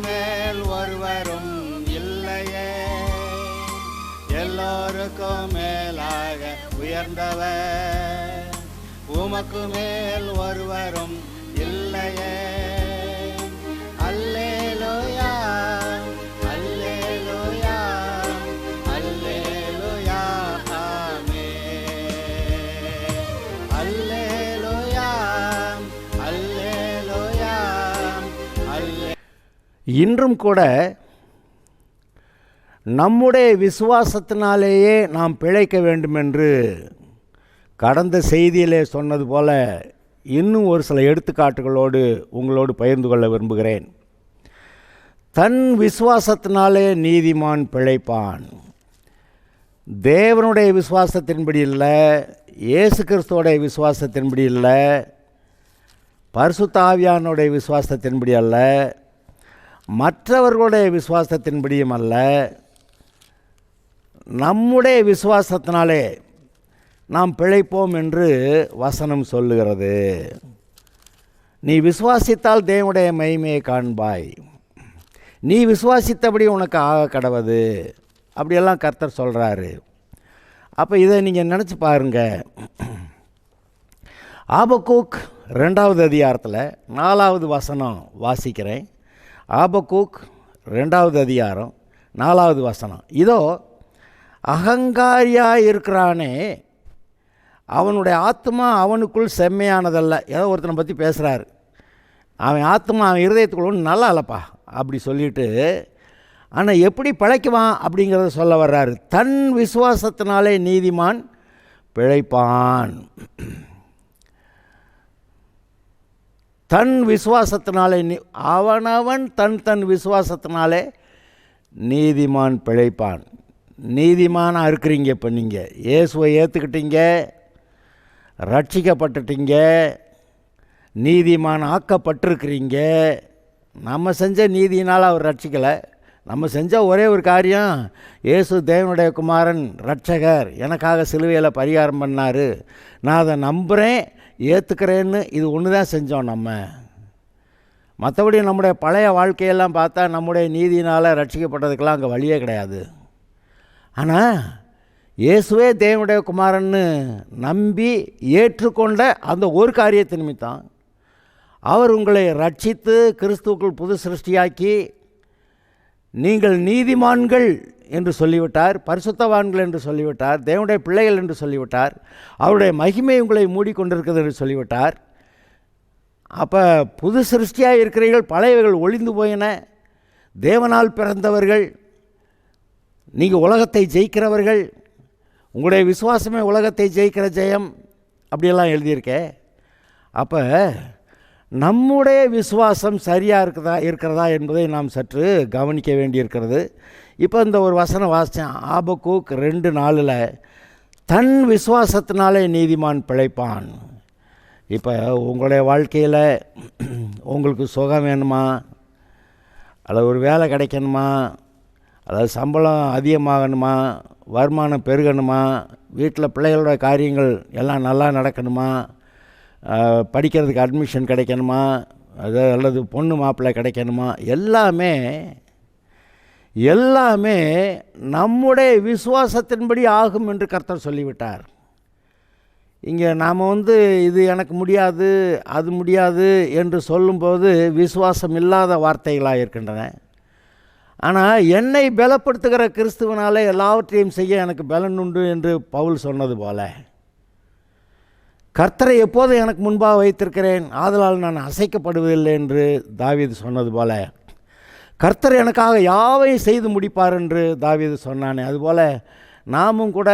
மேல் ஒருவரும் இல்லையே, எல்லோருக்கும் மேலாக உயர்ந்தவர். உமக்கு மேல் ஒருவரும் இல்லையே. அல்லேலூயா, அல்லேலூயா, அல்லேலூயா, ஆமென். அல்லேலூயா, அல்லேலூயா, அல்லே. இன்றும் கூட நம்முடைய விசுவாசத்தினாலேயே நாம் பிழைக்க வேண்டுமென்று கடந்த செய்தியிலே சொன்னது போல இன்னும் ஒரு சில எடுத்துக்காட்டுகளோடு உங்களோடு பகிர்ந்து கொள்ள விரும்புகிறேன். தன் விசுவாசத்தினாலே நீதிமான் பிழைப்பான். தேவனுடைய விசுவாசத்தின்படி இல்லை, இயேசு கிறிஸ்துவோடைய விசுவாசத்தின்படி இல்லை, பரிசுத்த ஆவியானுடைய விசுவாசத்தின்படி அல்ல, மற்றவர்களுடைய விசுவாசத்தின்படியும் அல்ல, நம்முடைய விசுவாசத்தினாலே நாம் பிழைப்போம் என்று வசனம் சொல்லுகிறது. நீ விசுவாசித்தால் தேவனுடைய மகிமையை காண்பாய், நீ விசுவாசித்தபடி உனக்கு ஆக கடவது, அப்படியெல்லாம் கர்த்தர் சொல்கிறாரு. அப்போ இதை நீங்கள் நினச்சி பாருங்கள். ஆபக்கூக் 2வது அதிகாரத்தில் 4வது வசனம் வாசிக்கிறேன். ஆபக்கூக் 2வது அதிகாரம் 4வது வசனம். இதோ அகங்காரியாக இருக்கிறானே, அவனுடைய ஆத்மா அவனுக்குள் செம்மையானதல்ல. ஏதோ ஒருத்தனை பற்றி பேசுகிறாரு. அவன் ஆத்மா அவன் இருதயத்துக்குள்ள ஒன்றும் நல்லா இல்லைப்பா அப்படி சொல்லிவிட்டு, ஆனால் எப்படி பிழைக்குவான் அப்படிங்கிறத சொல்ல வர்றாரு. தன் விசுவாசத்தினாலே நீதிமான் பிழைப்பான். தன் விசுவாசத்தினாலே அவனவன் தன் விசுவாசத்தினாலே நீதிமான் பிழைப்பான். நீதிமானாக இருக்கிறீங்க. இப்போ நீங்கள் இயேசுவை ஏற்றுக்கிட்டீங்க, ரட்சிக்கப்பட்டுட்டீங்க, நீதிமான் ஆக்கப்பட்டிருக்கிறீங்க. நம்ம செஞ்ச நீதியினால் அவர் ரட்சிக்கலை. நம்ம செஞ்ச ஒரே ஒரு காரியம், இயேசு தேவனுடைய குமாரன், ரட்சகர், எனக்காக சிலுவையில் பரிகாரம் பண்ணார், நான் அதை நம்புகிறேன், ஏற்றுக்கிறேன்னு, இது ஒன்று தான் செஞ்சோம் நம்ம. மற்றபடி நம்முடைய பழைய வாழ்க்கையெல்லாம் பார்த்தா நம்முடைய நீதியினால் ரட்சிக்கப்பட்டதுக்கெல்லாம் அங்கே வழியே கிடையாது. ஆனால் இயேசுவே தேவனுடைய குமாரன்னு நம்பி ஏற்றுக்கொண்ட அந்த ஒரு காரியத்தை நிமித்தம் அவர் உங்களை ரட்சித்து கிறிஸ்துவுக்குள் புது சிருஷ்டியாக்கி நீங்கள் நீதிமான்கள் என்று சொல்லிவிட்டார், பரிசுத்தவான்கள் என்று சொல்லிவிட்டார், தேவனுடைய பிள்ளைகள் என்று சொல்லிவிட்டார், அவருடைய மகிமை உங்களை மூடிக்கொண்டிருக்கிறது என்று சொல்லிவிட்டார். அப்போ புது சிருஷ்டியாக இருக்கிறீர்கள், பழையவைகள் ஒளிந்து போயின, தேவனால் பிறந்தவர்கள், நீங்கள் உலகத்தை ஜெயிக்கிறவர்கள், உங்களுடைய விசுவாசமே உலகத்தை ஜெயிக்கிற ஜெயம், அப்படியெல்லாம் எழுதியிருக்கே. அப்போ நம்முடைய விசுவாசம் சரியாக இருக்கிறதா என்பதை நாம் சற்று கவனிக்க வேண்டியிருக்கிறது. இப்போ இந்த ஒரு வசனம் வாசித்தேன், ஆபக்கூக் 2:4, தன் விசுவாசத்தினாலே நீதிமான் பிழைப்பான். இப்போ உங்களுடைய வாழ்க்கையில் உங்களுக்கு சுகம் வேணுமா, அல்லது ஒரு வேலை கிடைக்கணுமா, அதாவது சம்பளம் அதிகமாகணுமா, வருமானம் பெருகணுமா, வீட்டில் பிள்ளைகளோட காரியங்கள் எல்லாம் நல்லா நடக்கணுமா, படிக்கிறதுக்கு அட்மிஷன் கிடைக்கணுமா, அல்லது பொண்ணு மாப்பிள்ளை கிடைக்கணுமா, எல்லாமே நம்முடைய விசுவாசத்தின்படி ஆகும் என்று கர்த்தர் சொல்லிவிட்டார். இங்கே நாம் இது எனக்கு முடியாது, அது முடியாது என்று சொல்லும்போது விசுவாசம் இல்லாத வார்த்தைகளாக இருக்கின்றன. ஆனால் என்னை பலப்படுத்துகிற கிறிஸ்துவனாலே எல்லாவற்றையும் செய்ய எனக்கு பலன் உண்டு என்று பவுல் சொன்னது போல, கர்த்தரை எப்போது எனக்கு முன்பாக வைத்திருக்கிறேன், ஆதலால் நான் அசைக்கப்படுவதில்லை என்று தாவீது சொன்னது போல, கர்த்தர் எனக்காக யாவையும் செய்து முடிப்பார் என்று தாவீது சொன்னானே, அதுபோல் நாமும் கூட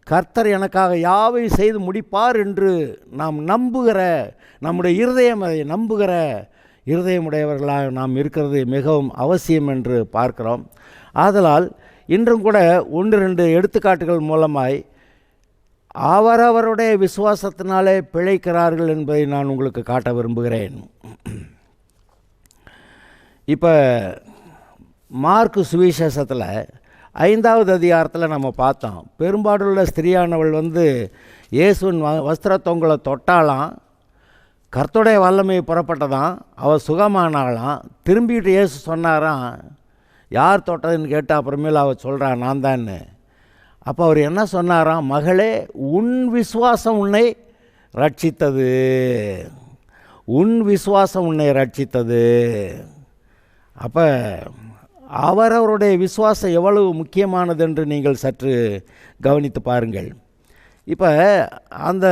கர்த்தர் எனக்காக யாவையும் செய்து முடிப்பார் என்று நாம் நம்புகிற, நம்முடைய இருதயம் அதை நம்புகிற இருதயமுடையவர்களாக நாம் இருக்கிறது மிகவும் அவசியம் என்று பார்க்கிறோம். ஆதலால் இன்றும் கூட 1-2 எடுத்துக்காட்டுகள் மூலமாய் அவரவருடைய விசுவாசத்தினாலே பிழைக்கிறார்கள் என்பதை நான் உங்களுக்கு காட்ட விரும்புகிறேன். இப்போ மார்க்கு சுவிசேஷத்தில் 5வது அதிகாரத்தில் நம்ம பார்த்தோம், பெரும்பாடுள்ள ஸ்திரீயானவள் இயேசுவின் வஸ்திரத்தொங்கலை தொட்டாலாம், கர்த்தருடைய வல்லமை புறப்பட்டதான். அவள் சுகமானாலாம். திரும்பிட்டு இயேசு சொன்னாராம், யார் தொட்டதுன்னு கேட்டு அப்புறமேல அவள் சொல்கிறான் நான் தான்னு. அப்போ அவர் என்ன சொன்னாராம், மகளே உன் விசுவாசம் உன்னை ரட்சித்தது, உன் விசுவாசம் உன்னை ரட்சித்தது. அப்போ அவரவருடைய விசுவாசம் எவ்வளவு முக்கியமானது என்று நீங்கள் சற்று கவனித்து பாருங்கள். இப்போ அந்த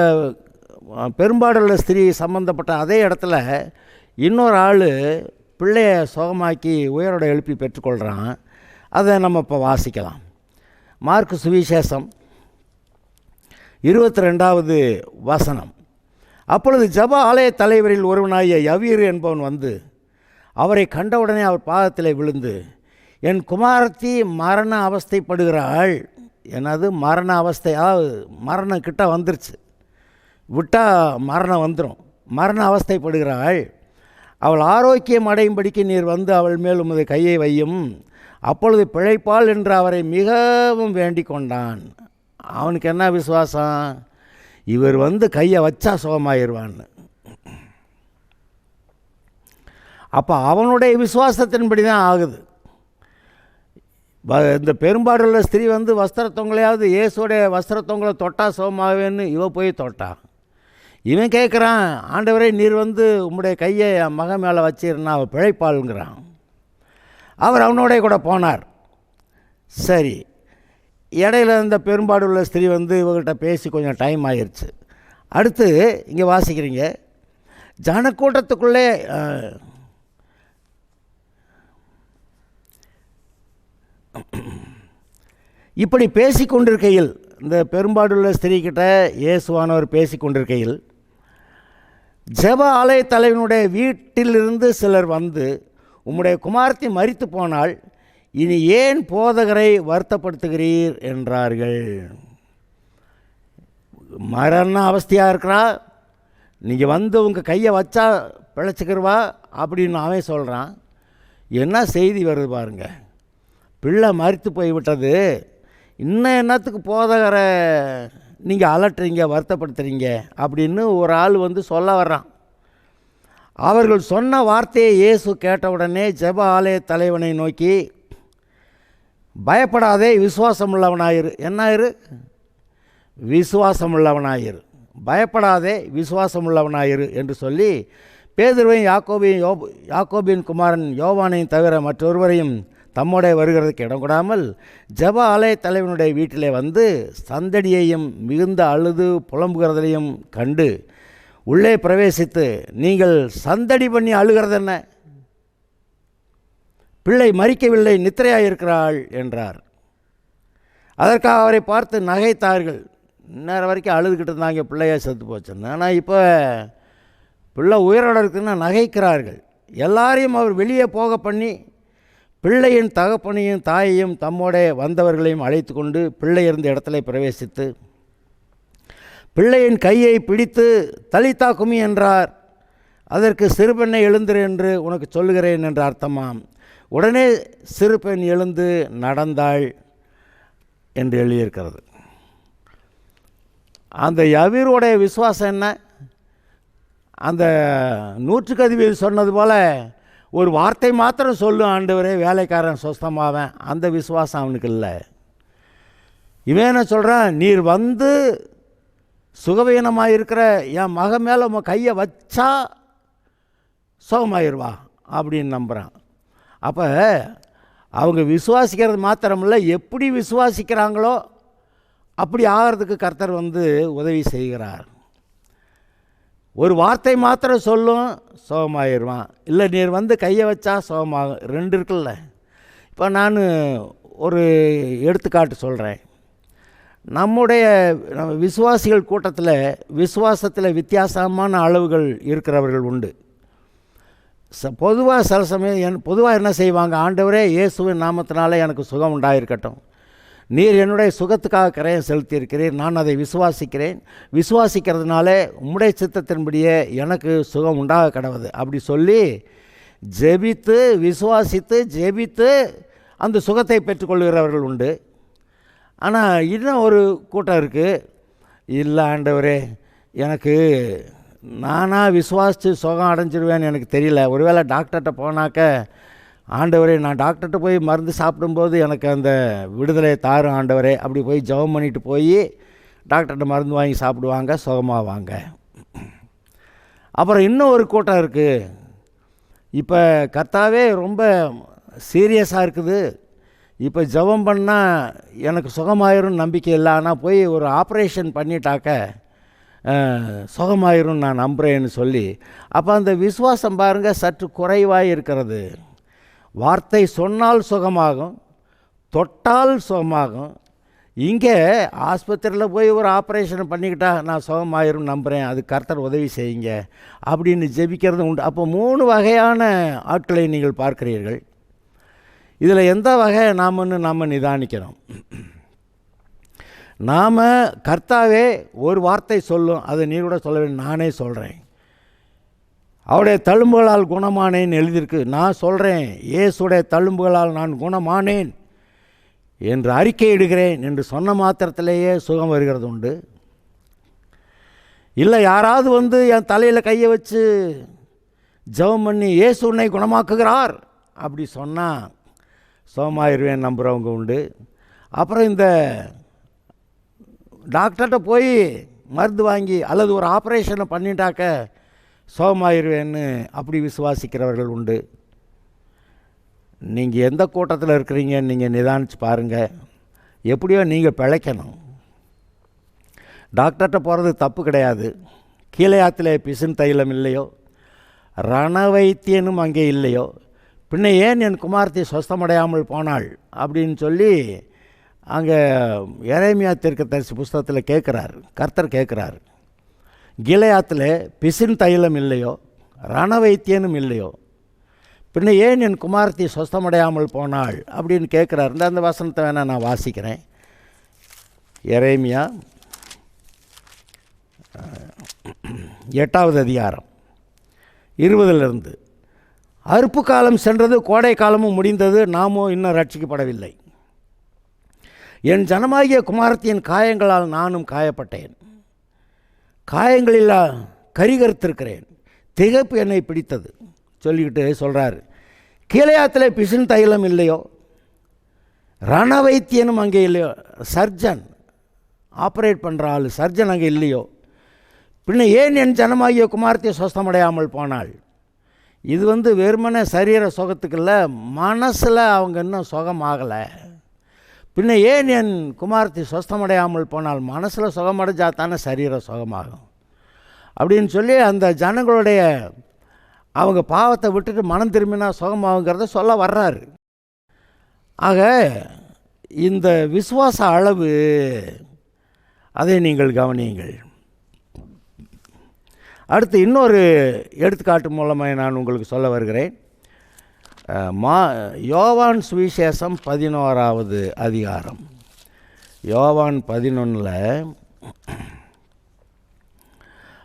பெரும்பாடுள்ள ஸ்திரீ சம்பந்தப்பட்ட அதே இடத்துல இன்னொரு ஆள் பிள்ளைய சுகமாக்கி உயிரோட எழுப்பி பெற்றுக்கொள்கிறான். அதை நம்ம இப்போ வாசிக்கலாம். மார்க்கு சுவிசேஷம் 22வது வசனம். அப்பொழுது ஜெப ஆலய தலைவரில் ஒருவனாகிய யவீரு என்பவன் வந்து அவரை கண்டவுடனே அவர் பாதத்தில் விழுந்து, என் குமாரத்தி மரண அவஸ்தைப்படுகிறாள். என்னது மரண அவஸ்தையாக? மரணம் கிட்ட வந்துருச்சு, விட்டால் மரணம் வந்துடும். மரண அவஸ்தைப்படுகிறாள், அவள் ஆரோக்கியம் அடையும்படிக்கு நீர் வந்து அவள் மேல் உமது கையை வையும், அப்பொழுது பிழைப்பாள் என்று அவரை மிகவும் வேண்டிக் கொண்டான். அவனுக்கு என்ன விசுவாசம்? இவர் வந்து கையை வச்சா சுகமாயிருவான்னு. அப்போ அவனுடைய விசுவாசத்தின்படி தான் ஆகுது. இந்த பெரும்பாடுள்ள ஸ்திரீ வந்து வஸ்திரத்தொங்கலையாவது இயேசுடைய வஸ்திரத்தொங்கலை தொட்டா சுகமாவேன்னு இவ போய் தொட்டா. இவன் கேட்குறான், ஆண்டவரே நீர் வந்து உம்முடைய கையை என் மகன் மேலே வச்சிருந்தா அவள் பிழைப்பாளுங்கிறான். அவர் அவனோடைய கூட போனார். சரி, இடையில இந்த பெரும்பாடுள்ள ஸ்திரீ வந்து இவங்ககிட்ட பேசி கொஞ்சம் டைம் ஆயிடுச்சு. அடுத்து இங்கே வாசிக்கிறீங்க, ஜனக்கூட்டத்துக்குள்ளே இப்படி பேசி கொண்டிருக்கையில், இந்த பெரும்பாடுள்ள ஸ்திரீக்கிட்ட இயேசுவானவர் பேசி கொண்டிருக்கையில், ஜெப ஆலய தலைவனுடைய வீட்டிலிருந்து சிலர் வந்து, உம்முடைய குமாரத்தி மரித்து போனால் இனி ஏன் போதகரை வருத்தப்படுத்துகிறீர் என்றார்கள். மரண அவஸ்தையாக இருக்கிறா, நீங்கள் வந்து உங்கள் கையை வச்சா பிழைச்சிக்கிறவா அப்படின்னு அவன் சொல்கிறான். என்ன செய்தி வருது பாருங்க, பிள்ளை மரித்து போய்விட்டது, இன்னும் என்னத்துக்கு போதகரை நீங்கள் அலட்டுறீங்க, வருத்தப்படுத்துகிறீங்க அப்படின்னு ஒரு ஆள் வந்து சொல்ல வர்றான். அவர்கள் சொன்ன வார்த்தையை இயேசு கேட்டவுடனே ஜெப ஆலய தலைவனை நோக்கி, பயப்படாதே, விசுவாசம் உள்ளவனாயிரு. என்ன இரு? விசுவாசம் உள்ளவனாயிரு. பயப்படாதே, விசுவாசம் உள்ளவனாயிரு என்று சொல்லி பேதுருவையும் யாக்கோபின் குமாரன் யோவானையும் தவிர மற்றொருவரையும் தம்மோடைய வருகிறதுக்கு இடம் கொடாமல் ஜெப ஆலய தலைவனுடைய வீட்டிலே வந்து சந்தடியையும் மிகுந்த அழுது புலம்புகிறதையும் கண்டு உள்ளே பிரவேசித்து, நீங்கள் சந்தடி பண்ணி அழுகிறது என்ன? பிள்ளை மரிக்கவில்லை, நித்திரையாயிருக்கிறாள் என்றார். அதற்காக அவரை பார்த்து நகைத்தார்கள். இந்நேரம் வரைக்கும் அழுதுகிட்டு இருந்தாங்க, பிள்ளையா செத்து போச்சுன்னு. ஆனால் இப்போ பிள்ளை உயிரோடு இருக்குன்னா நகைக்கிறார்கள். எல்லாரையும் அவர் வெளியே போக பண்ணி பிள்ளையின் தகப்பனையும் தாயையும் தம்மோட வந்தவர்களையும் அழைத்து கொண்டு பிள்ளை இருந்த இடத்துல பிரவேசித்து பிள்ளையின் கையை பிடித்து தலித்தா குமி என்றார். அதற்கு சிறுபெண்ணை எழுந்திரு என்று உனக்கு சொல்லுகிறேன் என்று அர்த்தமாம். உடனே சிறுபெண் எழுந்து நடந்தாள் என்று எழுதியிருக்கிறது. அந்த யவீருடைய விசுவாசம் என்ன? அந்த நூற்றுக்கதிபதி சொன்னது போல் ஒரு வார்த்தை மாத்திரம் சொல்லும், ஆண்டவரே வேலைக்காரன் சொஸ்தமாவேன், அந்த விசுவாசம் அவனுக்கு இல்லை. இவன் என்ன சொல்கிறான், நீர் வந்து சுகவீனமாக இருக்கிற என் மகன் மேலே உன் கையை வச்சா சுகமாயிருவா அப்படின்னு நம்புகிறான். அப்போ அவங்க விசுவாசிக்கிறது மாத்திரமில்லை, எப்படி விசுவாசிக்கிறாங்களோ அப்படி ஆகிறதுக்கு கர்த்தர் வந்து உதவி செய்கிறார். ஒரு வார்த்தை மாத்திரம் சொல்லும், சுகமாயிருவான். இல்லை நீர் வந்து கையை வச்சா சுகமாகும். ரெண்டு இருக்குல்ல. இப்போ நான் ஒரு எடுத்துக்காட்டு சொல்கிறேன். நம்முடைய விசுவாசிகள் கூட்டத்தில் விசுவாசத்தில் வித்தியாசமான அளவுகள் இருக்கிறவர்கள் உண்டு. பொதுவாக சில சமயம் பொதுவாக என்ன செய்வாங்க, ஆண்டவரே இயேசுவின் நாமத்தினாலே எனக்கு சுகம் உண்டாயிருக்கட்டும், நீர் என்னுடைய சுகத்துக்காக கரையம் செலுத்தியிருக்கிறீர், நான் அதை விசுவாசிக்கிறேன், விசுவாசிக்கிறதுனால உம்முடைய சித்தத்தின்படியே எனக்கு சுகம் உண்டாக கடவுது அப்படி சொல்லி ஜெபித்து விசுவாசித்து ஜெபித்து அந்த சுகத்தை பெற்றுக்கொள்கிறவர்கள் உண்டு. ஆனால் இன்னும் ஒரு கூட்டம் இருக்குது, இல்லை ஆண்டவரே எனக்கு நானாக விசுவாசித்து சுகம் அடைஞ்சிருவேன்னு எனக்கு தெரியல. ஒருவேளை டாக்டர்கிட்ட போனாக்க, ஆண்டவரே நான் டாக்டர்கிட்ட போய் மருந்து சாப்பிடும்போது எனக்கு அந்த விடுதலை தாரும் ஆண்டவரே, அப்படி போய் ஜெபம் பண்ணிட்டு போய் டாக்டர்கிட்ட மருந்து வாங்கி சாப்பிடுவாங்க, சுகமாவாங்க. அப்புறம் இன்னும் ஒரு கூட்டம் இருக்குது. இப்போ கர்த்தாவே ரொம்ப சீரியஸாக இருக்குது, இப்போ ஜெபம் பண்ணால் எனக்கு சுகமாயிரும் நம்பிக்கை இல்லை, ஆனால் போய் ஒரு ஆப்ரேஷன் பண்ணிட்டாக்க சுகமாயிரும் நான் நம்புகிறேன்னு சொல்லி, அப்போ அந்த விசுவாசம் பாருங்கள் சற்று குறைவாக இருக்கிறது. வார்த்தை சொன்னால் சுகமாகும், தொட்டால் சுகமாகும். இங்கே ஆஸ்பத்திரியில் போய் ஒரு ஆப்ரேஷன் பண்ணிக்கிட்டா நான் சுகமாயிரும் நம்புகிறேன், அது கர்த்தர் உதவி செய்யுங்க அப்படின்னு ஜெபிக்கிறது உண்டு. அப்போ 3 வகையான ஆட்களை நீங்கள் பார்க்கிறீர்கள். இதில் எந்த வகை நாம் நிதானிக்கணும். நாம் கர்த்தாவே ஒரு வார்த்தை சொல்லும், அதை நீ கூட சொல்ல வேண்டும், நானே சொல்கிறேன், அவருடைய தழும்புகளால் குணமானேன் எழுதியிருக்கு. நான் சொல்கிறேன், இயேசுடைய தழும்புகளால் நான் குணமானேன் என்று அறிக்கையிடுகிறேன் என்று சொன்ன மாத்திரத்திலேயே சுகம் வருகிறது உண்டு. இல்லை யாராவது வந்து என் தலையில் கையை வச்சு ஜெபம் பண்ணி இயேசு உன்னை குணமாக்குகிறார் அப்படி சொன்னால் சுகமாயிருவேன் நம்புகிறவங்க உண்டு. அப்புறம் இந்த டாக்டர்கிட்ட போய் மருந்து வாங்கி அல்லது ஒரு ஆப்ரேஷனை பண்ணிட்டாக்க சுகமாயிருவேன்னு அப்படி விசுவாசிக்கிறவர்கள் உண்டு. நீங்கள் எந்த கூட்டத்தில் இருக்கிறீங்கன்னு நீங்கள் நிதானித்து பாருங்கள். எப்படியோ நீங்கள் பிழைக்கணும். டாக்டர்கிட்ட போகிறது தப்பு கிடையாது. கீழையாத்தில் பிசின் தைலம் இல்லையோ, ரண வைத்தியனும் அங்கே இல்லையோ, பின்ன ஏன் என் குமாரத்தை சொஸ்தமடையாமல் போனாள் அப்படின்னு சொல்லி அங்கே எரேமியா தீர்க்கதரிசி புஸ்தகத்தில் கேட்குறாரு, கர்த்தர் கேட்குறாரு. கீழையாத்தில் பிசின் தைலம் இல்லையோ, ரண வைத்தியனும் இல்லையோ, பின்ன ஏன் என் குமாரத்தை சொஸ்தமடையாமல் போனாள் அப்படின்னு கேட்குறாரு. அந்த வசனத்தை வேணால் நான் வாசிக்கிறேன். எரேமியா 8வது அதிகாரம் 20 அறுப்பு காலம் சென்றது, கோடை காலமும் முடிந்தது, நாமோ இன்னும் ரட்சிக்கப்படவில்லை. என் ஜனமாகிய குமாரத்தின் காயங்களால் நானும் காயப்பட்டேன், காயங்களில் கரிகருத்திருக்கிறேன், திகைப்பு என்னை பிடித்தது சொல்லிக்கிட்டு சொல்கிறாரு. கீழையாத்தில் பிசின் தைலம் இல்லையோ, ரண வைத்தியனும் அங்கே இல்லையோ, சர்ஜன் ஆப்ரேட் பண்ணுற ஆள் சர்ஜன் அங்கே இல்லையோ, பின்ன ஏன் என் ஜனமாகிய குமாரத்தை சொஸ்தமடையாமல் போனாள். இது வெறுமனே சரீர சுகத்துக்கு இல்லை, மனசில் அவங்க இன்னும் சுகமாகலை. பின்ன ஏன் என் குமாரத்தை சொஸ்தமடையாமல் போனால், மனசில் சுகமடைஞ்சா தானே சரீர சுகமாகும் அப்படின்னு சொல்லி அந்த ஜனங்களுடைய அவங்க பாவத்தை விட்டுட்டு மனம் திரும்பினா சுகமாகுங்கிறத சொல்ல வர்றாரு. ஆக இந்த விசுவாச அளவு அதை நீங்கள் கவனியுங்கள். அடுத்து இன்னொரு எடுத்துக்காட்டு மூலமாக நான் உங்களுக்கு சொல்ல வருகிறேன். யோவான் சுவிசேஷம் 11வது அதிகாரம். யோவான் 11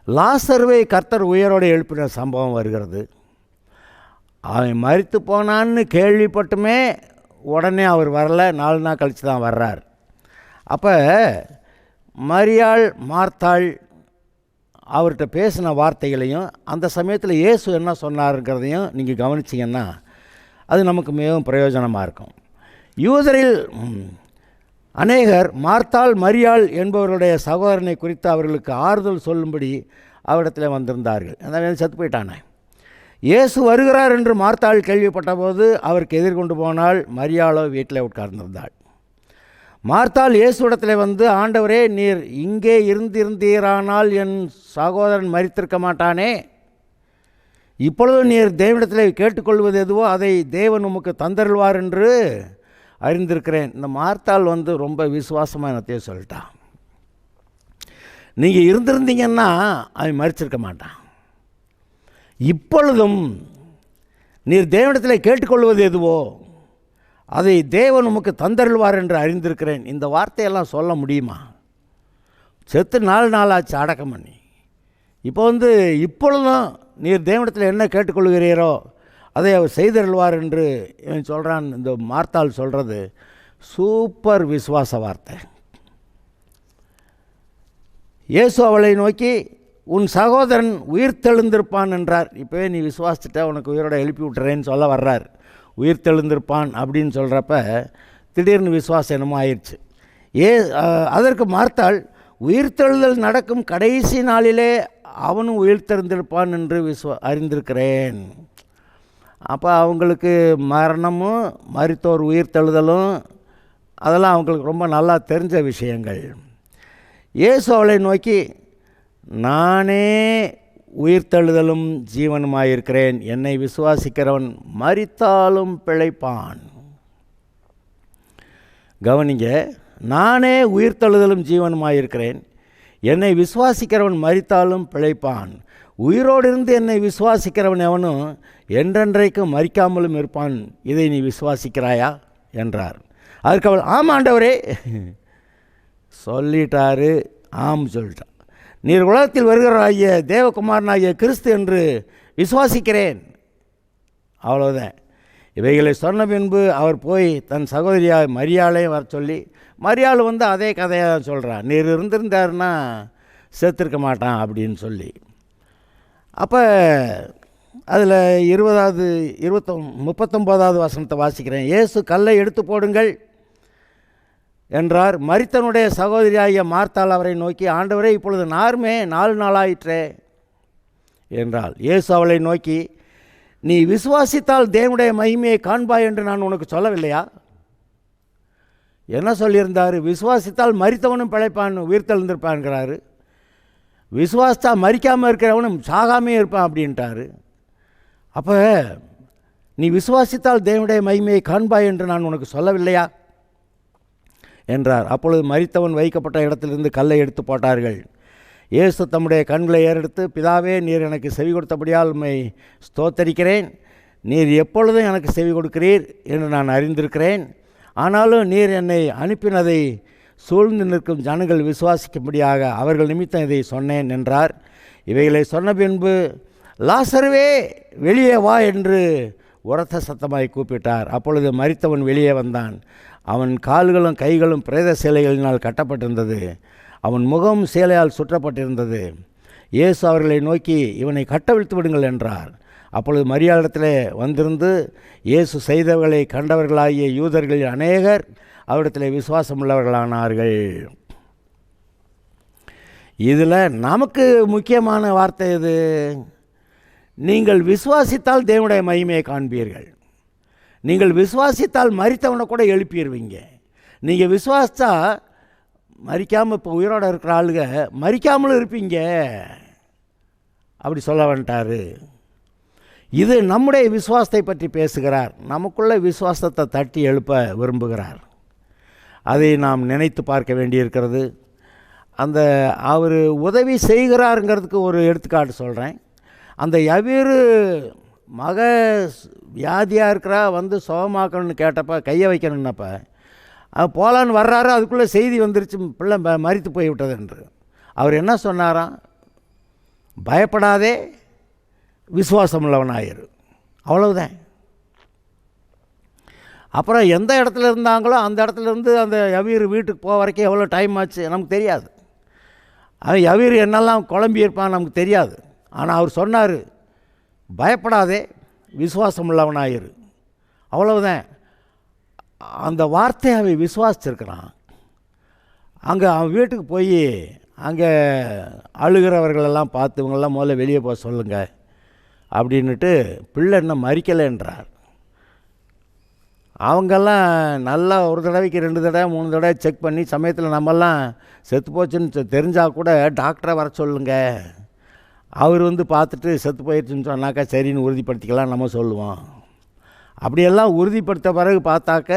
லாசருவை கர்த்தர் உயிரோடு எழுப்பின சம்பவம் வருகிறது. அவன் மரித்து போனான்னு கேள்விப்பட்டுமே உடனே அவர் வரல, 4 நாள் கழித்து தான் வர்றார். அப்போ மரியாள் மார்த்தாள் அவர்கிட்ட பேசின வார்த்தைகளையும் அந்த சமயத்தில் இயேசு என்ன சொன்னாருங்கிறதையும் நீங்கள் கவனிச்சிங்கன்னா அது நமக்கு மிகவும் பிரயோஜனமாக இருக்கும். யூதரில் அநேகர் மார்த்தாள் மரியாள் என்பவர்களுடைய சகோதரனை குறித்து அவர்களுக்கு ஆறுதல் சொல்லும்படி அவரிடத்தில் வந்திருந்தார்கள். அந்த செத்து போயிட்டானே. இயேசு வருகிறார் என்று மார்த்தாள் கேள்விப்பட்ட போது அவருக்கு எதிர்கொண்டு போனால், மரியாளோ வீட்டில் உட்கார்ந்திருந்தாள். மார்த்தாள் இயேசுவிடத்தில் வந்து, ஆண்டவரே, நீர் இங்கே இருந்தீரானால் என் சகோதரன் மரித்திருக்க மாட்டானே, இப்பொழுது நீர் தேவனிடத்தில் கேட்டுக்கொள்வது எதுவோ அதை தேவன் உமக்கு தந்தருள்வார் என்று அறிந்திருக்கிறேன். இந்த மார்த்தாள் ரொம்ப விசுவாசமாக என்னத்தையும் சொல்லிட்டான். நீங்கள் இருந்திருந்தீங்கன்னா அவன் மரிச்சிருக்க மாட்டான். இப்பொழுதும் நீர் தேவனிடத்தில் கேட்டுக்கொள்வது எதுவோ அதை தேவன் உமக்கு தந்தருள்வார் என்று அறிந்திருக்கிறேன். இந்த வார்த்தையெல்லாம் சொல்ல முடியுமா? செத்து 4 நாளாச்சு அடக்கம் பண்ணி. இப்போ இப்பொழுதும் நீர் தேவனிடத்தில் என்ன கேட்டுக்கொள்கிறீரோ அதை அவர் செய்தருள்வார் என்று இவன் சொல்கிறான். இந்த மார்த்தாள் சொல்கிறது சூப்பர் விசுவாச வார்த்தை. இயேசு அவளை நோக்கி, உன் சகோதரன் உயிர்த்தெழுந்திருப்பான் என்றார். இப்போவே நீ விசுவாசிட்ட உனக்கு உயிரோட எழுப்பி விட்டுறேன்னு சொல்ல வர்றார். உயிர்த்தெழுந்திருப்பான் அப்படின்னு சொல்கிறப்ப திடீர்னு விசுவாசம் என்னமோ ஆயிடுச்சு. அதற்கு மார்த்தாள், உயிர்த்தெழுதல் நடக்கும் கடைசி நாளிலே அவனும் உயிர்த்தெழுந்திருப்பான் என்று அறிந்திருக்கிறேன். அப்போ அவங்களுக்கு மரணமும் மரித்தோர் உயிர்த்தெழுதலும் அதெல்லாம் அவங்களுக்கு ரொம்ப நல்லா தெரிஞ்ச விஷயங்கள். இயேசு அவளை நோக்கி, நானே உயிர்த்தெழுதலும் ஜீவனுமாயிருக்கிறேன், என்னை விசுவாசிக்கிறவன் மரித்தாலும் பிழைப்பான். கவனிங்க, நானே உயிர்த்தெழுதலும் ஜீவனுமாயிருக்கிறேன், என்னை விசுவாசிக்கிறவன் மரித்தாலும் பிழைப்பான். உயிரோடு இருந்து என்னை விசுவாசிக்கிறவன் எவனும் என்றென்றைக்கும் மரிக்காமலும் இருப்பான். இதை நீ விசுவாசிக்கிறாயா என்றார். அதுக்கு அவள், ஆம் ஆண்டவரே சொல்லிட்டாரு. ஆம் சொல்லிட்டான். நீர் உலகத்தில் வருகிறாகிய தேவகுமாரனாகிய கிறிஸ்து என்று விசுவாசிக்கிறேன். அவ்வளோதான். இவைகளை சொன்ன பின்பு அவர் போய் தன் சகோதரியாக மரியாளையும் வர சொல்லி, மரியாள் அதே கதையாக சொல்கிறான், நீர் இருந்திருந்தாருன்னா சேர்த்துருக்க மாட்டான் அப்படின்னு சொல்லி. அப்போ அதில் 39வது வசனத்தை வாசிக்கிறேன். இயேசு கல்லை எடுத்து போடுங்கள் என்றார். மரித்தனுடைய சகோதரியாகிய மார்த்தாள் அவரை நோக்கி, ஆண்டவரே இப்பொழுது 4 நாளாயிற்றே என்றாள். இயேசு அவளை நோக்கி, நீ விசுவாசித்தால் தேவனுடைய மகிமையை காண்பாய் என்று நான் உனக்கு சொல்லவில்லையா? என்ன சொல்லியிருந்தார்? விசுவாசித்தால் மரித்தவனும் பிழைப்பான், உயிர்த்தெழுந்திருப்பான்கிறாரு. விசுவாசித்தா மரிக்காமல் இருக்கிறவனும் சாகாமே இருப்பான் அப்படின்ட்டாரு. அப்போ நீ விசுவாசித்தால் தேவனுடைய மகிமையை காண்பாய் என்று நான் உனக்கு சொல்லவில்லையா என்றார். அப்பொழுது மரித்தவன் வைக்கப்பட்ட இடத்திலிருந்து கல்லை எடுத்து போட்டார்கள். இயேசு தம்முடைய கண்களை ஏறெடுத்து, பிதாவே, நீர் எனக்கு செவி கொடுத்தபடியால் உம்மை ஸ்தோத்தரிக்கிறேன். நீர் எப்பொழுதும் எனக்கு செவி கொடுக்கிறீர் என்று நான் அறிந்திருக்கிறேன். ஆனாலும் நீர் என்னை அனுப்பினதை சூழ்ந்து நிற்கும் ஜனங்கள் விசுவாசிக்கும்படியாக அவர்கள் நிமித்தம் இதை சொன்னேன் என்றார். இவைகளை சொன்ன பின்பு, லாசருவே வெளியே வா என்று உரத்த சத்தமாய் கூப்பிட்டார். அப்பொழுது மரித்தவன் வெளியே வந்தான். அவன் கால்களும் கைகளும் பிரேத சேலைகளினால் கட்டப்பட்டிருந்தது. அவன் முகம் சேலையால் சுற்றப்பட்டிருந்தது. இயேசு அவர்களை நோக்கி, இவனை கட்டவிழ்த்து விடுங்கள் என்றார். அப்பொழுது மரியாளிடத்தில் வந்திருந்து இயேசு செய்தவர்களை கண்டவர்களாகிய யூதர்களில் அநேகர் அவரிடத்தில் விசுவாசம் உள்ளவர்களானார்கள். இதில் நமக்கு முக்கியமான வார்த்தை இது, நீங்கள் விசுவாசித்தால் தேவனுடைய மகிமையை காண்பீர்கள். நீங்கள் விசுவாசித்தால் மரித்தவனை கூட எழுப்பிடுவீங்க. நீங்கள் விசுவாசித்தா மரிக்காமல், இப்போ உயிரோடு இருக்கிற ஆளுங்க மரிக்காமலும் இருப்பீங்க அப்படி சொல்ல வந்துட்டார். இது நம்முடைய விசுவாசத்தை பற்றி பேசுகிறார். நமக்குள்ள விசுவாசத்தை தட்டி எழுப்ப விரும்புகிறார். அதை நாம் நினைத்து பார்க்க வேண்டியிருக்கிறது. அந்த அவர் உதவி செய்கிறாருங்கிறதுக்கு ஒரு எடுத்துக்காட்டு சொல்கிறேன். அந்த யவீரு மக வியாதியாக இருக்கிறா, சுகமாக்கணும்னு கேட்டப்ப, கையை வைக்கணுன்னப்ப போலான்னு வர்றாரு. அதுக்குள்ளே செய்தி வந்துருச்சு, பிள்ளை மரித்து போய்விட்டது என்று. அவர் என்ன சொன்னாராம்? பயப்படாதே, விசுவாசம் உள்ளவனாயிரு. அவ்வளவுதான். அப்புறம் எந்த இடத்துல இருந்தாங்களோ அந்த இடத்துலேருந்து அந்த யவீர் வீட்டுக்கு போக வரைக்கும் எவ்வளோ டைம் ஆச்சு நமக்கு தெரியாது. அவன் யவீர் என்னெல்லாம் குழம்பியிருப்பான் நமக்கு தெரியாது. ஆனால் அவர் சொன்னார், பயப்படாதே, விசுவாசம் உள்ளவனாயிரு. அவ்வளவுதான். அந்த வார்த்தையை அவன் விசுவாசிச்சிருக்கிறான். அங்கே அவன் வீட்டுக்கு போய் அங்கே அழுகிறவர்களெல்லாம் பார்த்து, இவங்கெல்லாம் முதல்ல வெளியே போக சொல்லுங்கள் அப்படின்ட்டு, பிள்ளை இன்னும் மறிக்கலைன்றார். அவங்கெல்லாம் நல்லா ஒரு தடவைக்கு 2 தடவை 3 தடவை செக் பண்ணி, சமயத்தில் நம்மெல்லாம் செத்து போச்சுன்னு தெரிஞ்சால் கூட டாக்டரை வர சொல்லுங்க, அவர் பார்த்துட்டு செத்து போயிடுச்சுன்னு சொன்னாக்கா சரின்னு உறுதிப்படுத்திக்கலாம் நம்ம சொல்லுவோம். அப்படியெல்லாம் உறுதிப்படுத்த பிறகு பார்த்தாக்க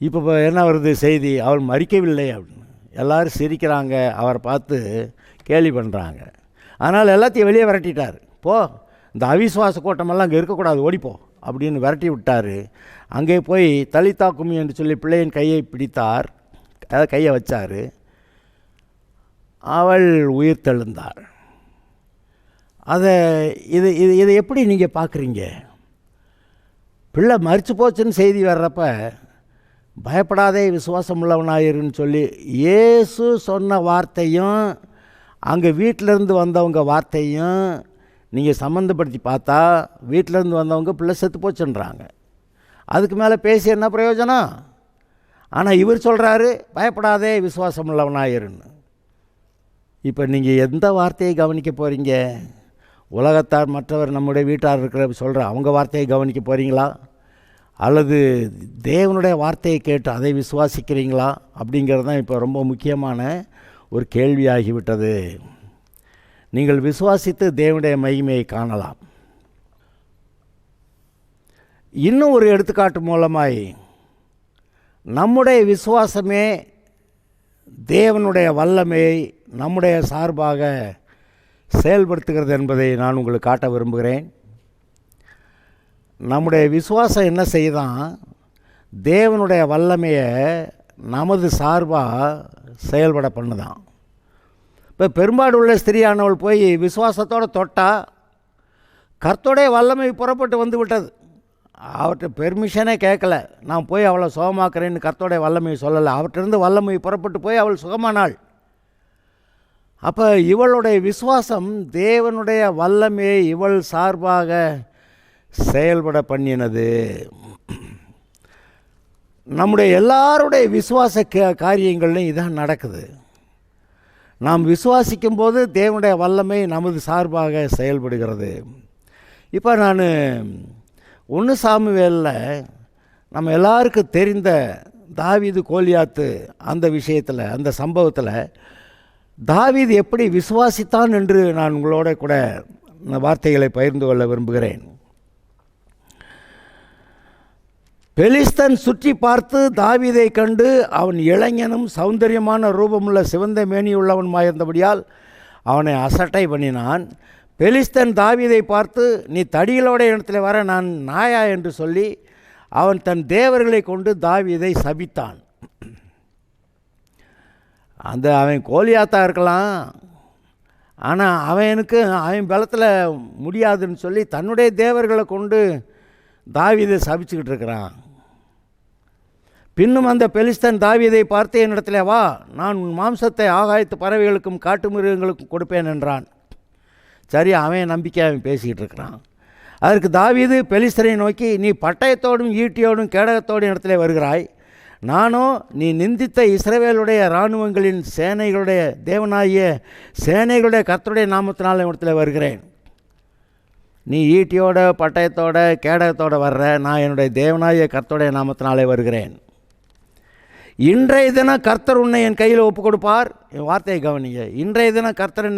இப்போ என்ன வருது செய்தி, அவள் மறிக்கவில்லை அப்படின்னு. எல்லோரும் சிரிக்கிறாங்க, அவரை பார்த்து கேலி பண்ணுறாங்க. அதனால் எல்லாத்தையும் வெளியே விரட்டிட்டார். போ, இந்த அவிசுவாச கூட்டமெல்லாம் அங்கே இருக்கக்கூடாது, ஓடிப்போ அப்படின்னு விரட்டி விட்டார். அங்கே போய் தலித்தா கும்மி என்று சொல்லி பிள்ளையின் கையை பிடித்தார், கையை வச்சார். அவள் உயிர் தெழுந்தாள். இதை எப்படி நீங்கள் பார்க்குறீங்க? பிள்ளை மரிச்சு போச்சுன்னு செய்தி வர்றப்ப பயப்படாதே, விசுவாசம் உள்ளவனாயிருன்னு சொல்லி இயேசு சொன்ன வார்த்தையும் அங்கே வீட்டிலேருந்து வந்தவங்க வார்த்தையும் நீங்கள் சம்மந்தப்படுத்தி பார்த்தா வீட்டிலேருந்து வந்தவங்க பிள்ளை செத்து போச்சுன்றாங்க. அதுக்கு மேலே பேசி என்ன பிரயோஜனம்? ஆனால் இவர் சொல்கிறாரு, பயப்படாதே விசுவாசம் உள்ளவனாயிருன்னு. இப்போ நீங்கள் எந்த வார்த்தையை கவனிக்க போகிறீங்க? உலகத்தார், மற்றவர், நம்முடைய வீட்டார் இருக்கிற சொல்கிற அவங்க வார்த்தையை கவனிக்க போகிறீங்களா, அல்லது தேவனுடைய வார்த்தையை கேட்டு அதை விசுவாசிக்கிறீங்களா? அப்படிங்கிறது தான் இப்போ ரொம்ப முக்கியமான ஒரு கேள்வியாகிவிட்டது. நீங்கள் விசுவாசித்து தேவனுடைய மகிமையை காணலாம். இன்னும் ஒரு எடுத்துக்காட்டு மூலமாய் நம்முடைய விசுவாசமே தேவனுடைய வல்லமையை நம்முடைய சார்பாக செயல்படுத்துகிறது என்பதை நான் உங்களுக்கு காட்ட விரும்புகிறேன். நம்முடைய விசுவாசம் என்ன செய்தான்? தேவனுடைய வல்லமையை நமது சார்பாக செயல்பட பண்ணுதான். இப்போ பெரும்பாடு உள்ள ஸ்திரியானவள் போய் விசுவாசத்தோடு தொட்டா கர்த்தருடைய வல்லமை புறப்பட்டு வந்து விட்டது. அவர்கிட்ட பெர்மிஷனே கேட்கல, நான் போய் அவளை சுகமாக்குறேன்னு கர்த்தருடைய வல்லமையை சொல்லலை. அவற்றிருந்து வல்லமை புறப்பட்டு போய் அவள் சுகமானாள். அப்போ இவளுடைய விசுவாசம் தேவனுடைய வல்லமையை இவள் சார்பாக செயல்பட பண்ணினது. நம்முடைய எல்லாருடைய விசுவாச காரியங்கள்லையும் இதான் நடக்குது. நாம் விசுவாசிக்கும் போது தேவனுடைய வல்லமை நமது சார்பாக செயல்படுகிறது. இப்போ நான் 1 சாமுவேலில் நம்ம எல்லாருக்கும் தெரிந்த தாவீது கோலியாத்து அந்த விஷயத்தில், அந்த சம்பவத்தில் தாவீது எப்படி விசுவாசித்தான் என்று நான் உங்களோட கூட இந்த வார்த்தைகளை பகிர்ந்து கொள்ள விரும்புகிறேன். பெலிஸ்தன் சுற்றி பார்த்து தாவீதை கண்டு அவன் இளைஞனும் சௌந்தரியமான ரூபமுள்ள சிவந்த மேனியுள்ளவனுமாயிருந்தபடியால் அவனை அசட்டை பண்ணினான். பெலிஸ்தன் தாவீதை பார்த்து, நீ தடிகளோட இடத்துல வர நான் நாயா என்று சொல்லி அவன் தன் தேவர்களை கொண்டு தாவீதை சபித்தான். அவன் கோலியாத்தா இருக்கலாம், ஆனால் அவன் பலத்தில் முடியாதுன்னு சொல்லி தன்னுடைய தேவர்களை கொண்டு தாவீதை சபிச்சுக்கிட்டு இருக்கிறான். பின்னும் அந்த பெலிஸ்தன் தாவீதை பார்த்து, என்னிடத்துல வா, நான் உன் மாம்சத்தை ஆகாயத்து பறவைகளுக்கும் காட்டு மிருகங்களுக்கும் கொடுப்பேன் என்றான். சரி, அவன் நம்பிக்கை அவன் பேசிக்கிட்டு இருக்கிறான். அதற்கு தாவீது பெலிஸ்தரை நோக்கி, நீ பட்டயத்தோடும் ஈட்டியோடும் கேடகத்தோடும் இடத்துல வருகிறாய், நானோ நீ நிந்தித்த இஸ்ரவேலுடைய இராணுவங்களின் சேனைகளுடைய தேவனாகிய சேனைகளுடைய கர்த்தருடைய நாமத்தினால் இடத்துல வருகிறேன். நீ ஈட்டியோட பட்டயத்தோட கேடகத்தோடு வர்ற, நான் என்னுடைய தேவனாகிய கர்த்தருடைய நாமத்தினாலே வருகிறேன். இன்றைய தினம் கர்த்தர் உன்னை என் கையில் ஒப்புக் கொடுப்பார். என் வார்த்தையை கவனிங்க. இன்றைய தினம் கர்த்தர்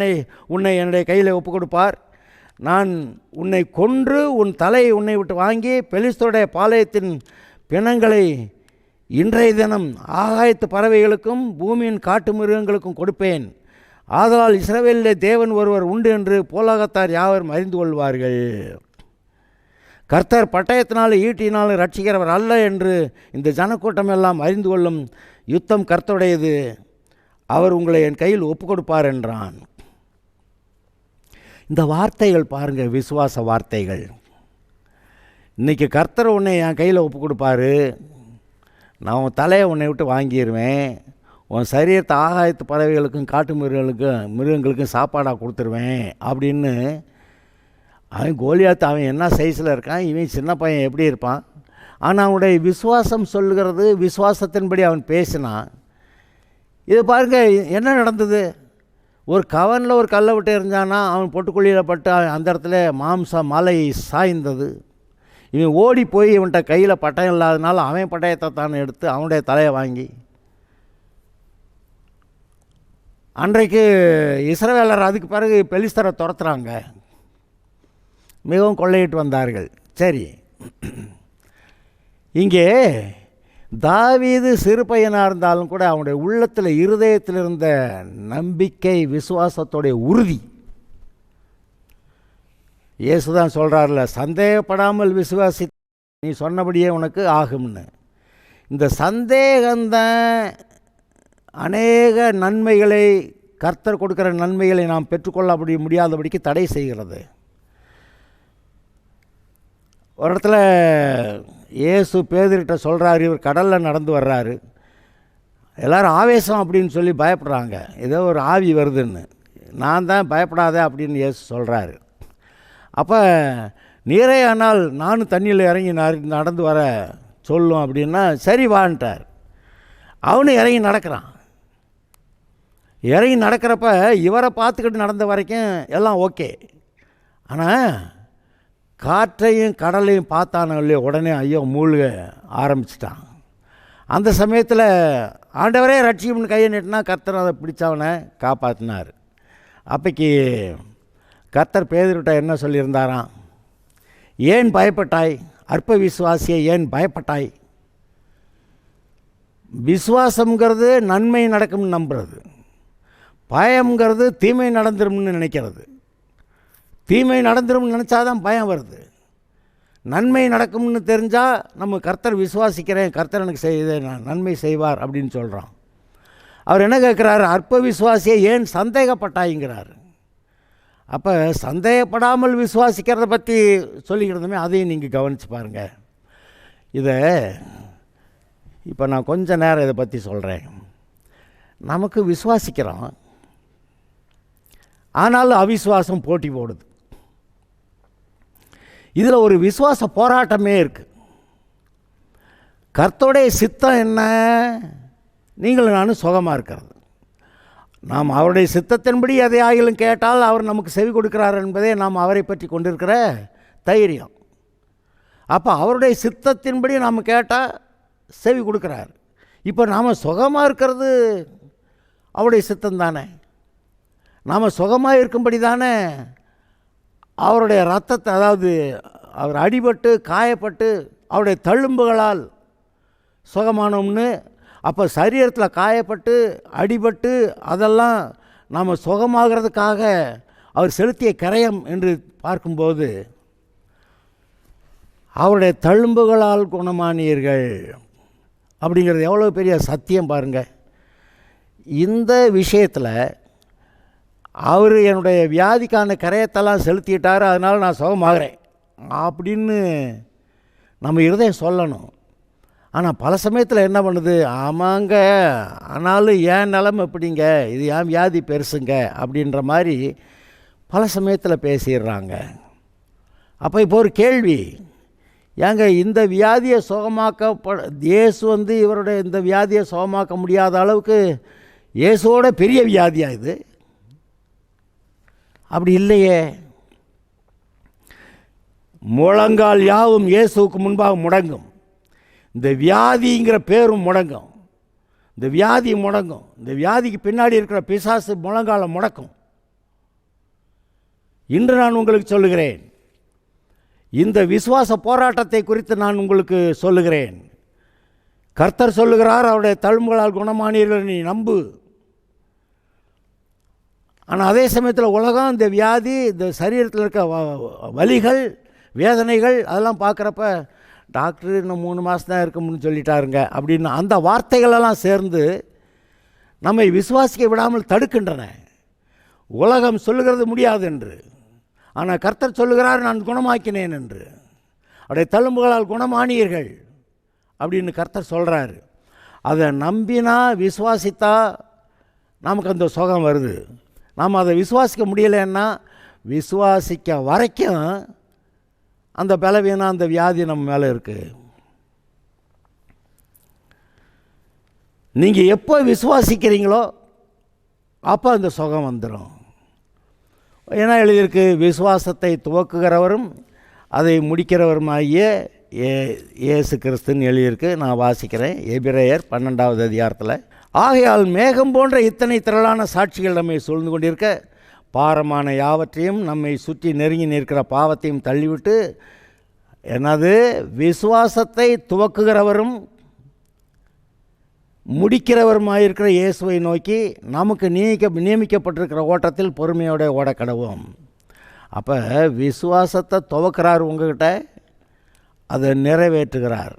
உன்னை என்னுடைய கையில் ஒப்புக் கொடுப்பார். நான் உன்னை கொன்று உன் தலையை உன்னை விட்டு வாங்கி பெலிஸ்தருடைய பாளையத்தின் பிணங்களை இன்றைய தினம் ஆகாயத்து பறவைகளுக்கும் பூமியின் காட்டு மிருகங்களுக்கும் கொடுப்பேன். ஆதலால் இஸ்ரவேலிலே தேவன் ஒருவர் உண்டு என்று போலகத்தார் யாவரும் அறிந்து கொள்வார்கள். கர்த்தர் பட்டயத்தினாலும் ஈட்டினாலும் ரட்சிக்கிறவர் அல்ல என்று இந்த ஜனக்கூட்டம் எல்லாம் அறிந்து கொள்ளும். யுத்தம் கர்த்தருடையது, அவர் உங்களை என் கையில் ஒப்புக் கொடுப்பார் என்றான். இந்த வார்த்தைகள் பாருங்கள், விசுவாச வார்த்தைகள். இன்றைக்கி கர்த்தர் உன்னை என் கையில் ஒப்புக் கொடுப்பாரு, நான் உன் தலையை உன்னை விட்டு வாங்கிடுவேன், உன் சரீரத்தை ஆகாயத்து பறவைகளுக்கும் காட்டு மிருகங்களுக்கும் சாப்பாடாக கொடுத்துருவேன் அப்படின்னு. அவன் கோலியாத்து அவன் என்ன சைஸில் இருக்கான், இவன் சின்ன பையன் எப்படி இருப்பான். ஆனால் அவனுடைய விசுவாசம் சொல்லுகிறது, விசுவாசத்தின்படி அவன் பேசினான். இது பாருங்கள் என்ன நடந்தது. ஒரு கவனில் ஒரு கல்லை விட்டு எறிஞ்சானா, அவன் பொட்டுக்குழியில் பட்டு அந்த இடத்துல மலை சாய்ந்தது. இவன் ஓடி போய் இவன்கிட்ட கையில் பட்டயம் இல்லாதனால அவன் பட்டயத்தை தான் எடுத்து அவனுடைய தலையை வாங்கி, அன்றைக்கு இஸ்ரவேலர் அதுக்கு பிறகு பெலிஸ்தரை துரத்துறாங்க, மிகவும் கொள்ளையிட்டு வந்தார்கள். சரி, இங்கே தாவீது சிறு பையனாக இருந்தாலும் கூட அவனுடைய உள்ளத்தில் இருதயத்தில் இருந்த நம்பிக்கை, விசுவாசத்தோடைய உறுதி. இயேசுதான் சொல்கிறார்ல, சந்தேகப்படாமல் விசுவாசி, நீ சொன்னபடியே உனக்கு ஆகும்னு. இந்த சந்தேகந்தான் அநேக நன்மைகளை, கர்த்தர் கொடுக்குற நன்மைகளை நாம் பெற்றுக்கொள்ள முடியாதபடிக்கு தடை செய்கிறது. ஒரு இடத்துல இயேசு பேதுருகிட்ட சொல்கிறாரு, இவர் கடலில் நடந்து வர்றாரு, எல்லோரும் ஆவேசம் அப்படின்னு சொல்லி பயப்படுறாங்க, ஏதோ ஒரு ஆவி வருதுன்னு. நான் தான், பயப்படாத அப்படின்னு இயேசு சொல்கிறாரு. அப்போ நீரே ஆனால் நானும் தண்ணியில் இறங்கி நடந்து வர சொல்லும் அப்படின்னா சரி வான்ட்டார். அவனும் இறங்கி நடக்கிறான். இறங்கி நடக்கிறப்ப இவரை பார்த்துக்கிட்டு நடந்த வரைக்கும் எல்லாம் ஓகே. ஆனால் காற்றையும் கடலையும் பார்த்தானோ இல்லையோ உடனே ஐயோ மூழ்க ஆரம்பிச்சிட்டான். அந்த சமயத்தில் ஆண்டவரே ரட்சியம்னு கையை நீட்டினா கர்த்தர் அதை பிடிச்சவனை காப்பாற்றினார். அப்பைக்கு கர்த்தர் பேதுருட்ட என்ன சொல்லியிருந்தாராம்? ஏன் பயப்பட்டாய், அற்ப விசுவாசியை ஏன் பயப்பட்டாய்? விசுவாசங்கிறது நன்மை நடக்கும்னு நம்புறது, பயம்ங்கிறது தீமை நடந்துரும்னு நினைக்கிறது. தீமை நடந்துரும்னு நினச்சாதான் பயம் வருது. நன்மை நடக்கும்னு தெரிஞ்சால் நம்ம கர்த்தர் விசுவாசிக்கிறேன், கர்த்தர் எனக்கு நன்மை செய்வார் அப்படின்னு சொல்கிறோம். அவர் என்ன கேட்குறாரு? அற்ப விசுவாசியை ஏன் சந்தேகப்பட்டாய்ங்கிறார். அப்போ சந்தேகப்படாமல் விசுவாசிக்கிறத பற்றி சொல்லிக்கிறதுமே அதையும் நீங்கள் கவனித்து பாருங்கள். இதை இப்போ நான் கொஞ்ச நேரம் இதை பற்றி சொல்கிறேன். நமக்கு விசுவாசிக்கிறோம், ஆனாலும் அவிசுவாசம் போட்டி போடுது. இதில் ஒரு விசுவாச போராட்டமே இருக்குது. கர்த்தருடைய சித்தம் என்ன? நீங்களும் நானும் சுகமாக இருக்கிறது. நாம் அவருடைய சித்தத்தின்படி எதை ஆகிலும் கேட்டால் அவர் நமக்கு செவி கொடுக்கிறார் என்பதே நாம் அவரை பற்றி கொண்டிருக்கிற தைரியம். அப்போ அவருடைய சித்தத்தின்படி நாம் கேட்டால் செவி கொடுக்குறார். இப்போ நாம் சுகமாக இருக்கிறது அவருடைய சித்தம் தானே. நாம் சுகமாக இருக்கும்படி தானே அவருடைய ரத்தத்தை, அதாவது அவர் அடிபட்டு காயப்பட்டு அவருடைய தழும்புகளால் சுகமானோம்னு. அப்போ சரீரத்தில் காயப்பட்டு அடிபட்டு அதெல்லாம் நாம் சுகமாகிறதுக்காக அவர் செலுத்திய கரையம் என்று பார்க்கும்போது அவருடைய தழும்புகளால் குணமானீர்கள் அப்படிங்கிறது எவ்வளோ பெரிய சத்தியம் பாருங்கள். இந்த விஷயத்தில் அவர் என்னுடைய வியாதிக்கான கரையத்தெல்லாம் செலுத்திட்டார், அதனால் நான் சுகமாகிறேன் அப்படின்னு நம்ம இருதயம் சொல்லணும். ஆனால் பல சமயத்தில் என்ன பண்ணுது? ஆமாங்க, ஆனாலும் ஏன் நிலைமை எப்படிங்க, இது ஏன் வியாதி பெருசுங்க அப்படின்ற மாதிரி பல சமயத்தில் பேசிடுறாங்க. அப்போ இப்போ ஒரு கேள்வி, ஏங்க இந்த வியாதியை இயேசு இவருடைய இந்த வியாதியை சுகமாக்க முடியாத அளவுக்கு இயேசுவோட பெரிய வியாதியா இது? அப்படி இல்லையே. முழங்கால் யாவும் இயேசுவுக்கு முன்பாக முடங்கும். இந்த வியாதிங்கிற பேரும் முடங்கும். இந்த வியாதி முடங்கும். இந்த வியாதிக்கு பின்னாடி இருக்கிற பிசாசு முழங்கால முடக்கும். இன்று நான் உங்களுக்கு சொல்லுகிறேன், இந்த விசுவாச போராட்டத்தை குறித்து நான் உங்களுக்கு சொல்லுகிறேன். கர்த்தர் சொல்லுகிறார், அவருடைய தழும்புகளால் குணமானீர்கள், நீ நம்பு. ஆனால் அதே சமயத்தில் உலகம் இந்த வியாதி, இந்த சரீரத்தில் இருக்க வலிகள் வேதனைகள் அதெல்லாம் பார்க்குறப்ப டாக்டர் இன்னும் 3 மாதம் தான் இருக்கும்னு சொல்லிட்டாருங்க அப்படின்னு அந்த வார்த்தைகளெல்லாம் சேர்ந்து நம்மை விசுவாசிக்க விடாமல் தடுக்கின்றன. உலகம் சொல்லுகிறது முடியாது என்று, ஆனால் கர்த்தர் சொல்லுகிறார் நான் குணமாக்கினேன் என்று. அவருடைய தழும்புகளால் குணமானீர்கள் அப்படின்னு கர்த்தர் சொல்கிறாரு. அதை நம்பினா விசுவாசித்தா நமக்கு அந்த சுகம் வருது. நாம் அதை விசுவாசிக்க முடியலைன்னா விசுவாசிக்க வரைக்கும் அந்த பலவீனம் அந்த வியாதி நம்ம மேலே இருக்குது. நீங்கள் எப்போ விசுவாசிக்கிறீங்களோ அப்போ அந்த சுகம் வந்துடும். ஏன்னா எழுதியிருக்கு, விசுவாசத்தை துவக்குகிறவரும் அதை முடிக்கிறவருமாகிய இயேசு கிறிஸ்துன்னு எழுதியிருக்கு. நான் வாசிக்கிறேன், எபிரேயர் 12வது அதிகாரத்தில். ஆகையால் மேகம் போன்ற இத்தனை திரளான சாட்சிகள் நம்மை சூழ்ந்து கொண்டிருக்க, பாரமான யாவற்றையும் நம்மை சுற்றி நெருங்கி நிற்கிற பாவத்தையும் தள்ளிவிட்டு, எனது விசுவாசத்தை துவக்குகிறவரும் முடிக்கிறவருமாயிருக்கிற இயேசுவை நோக்கி நமக்கு நியமிக்கப்பட்டிருக்கிற ஓட்டத்தில் பொறுமையோட ஓடக்கடவும். அப்போ விசுவாசத்தை துவக்கிறார் உங்ககிட்ட, அதை நிறைவேற்றுகிறார்.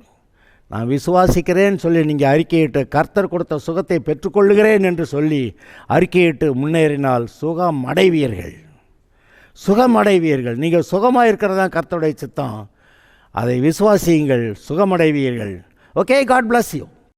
நான் விசுவாசிக்கிறேன்னு சொல்லி நீங்கள் அறிக்கையிட்டு கர்த்தர் கொடுத்த சுகத்தை பெற்றுக்கொள்ளுகிறேன் என்று சொல்லி அறிக்கையிட்டு முன்னேறினால் சுகம் அடைவீர்கள். நீங்கள் சுகமாக இருக்கிறதா கர்த்தருடைய சித்தம். அதை விசுவாசியுங்கள், சுகமடைவீர்கள். Okay, God bless you.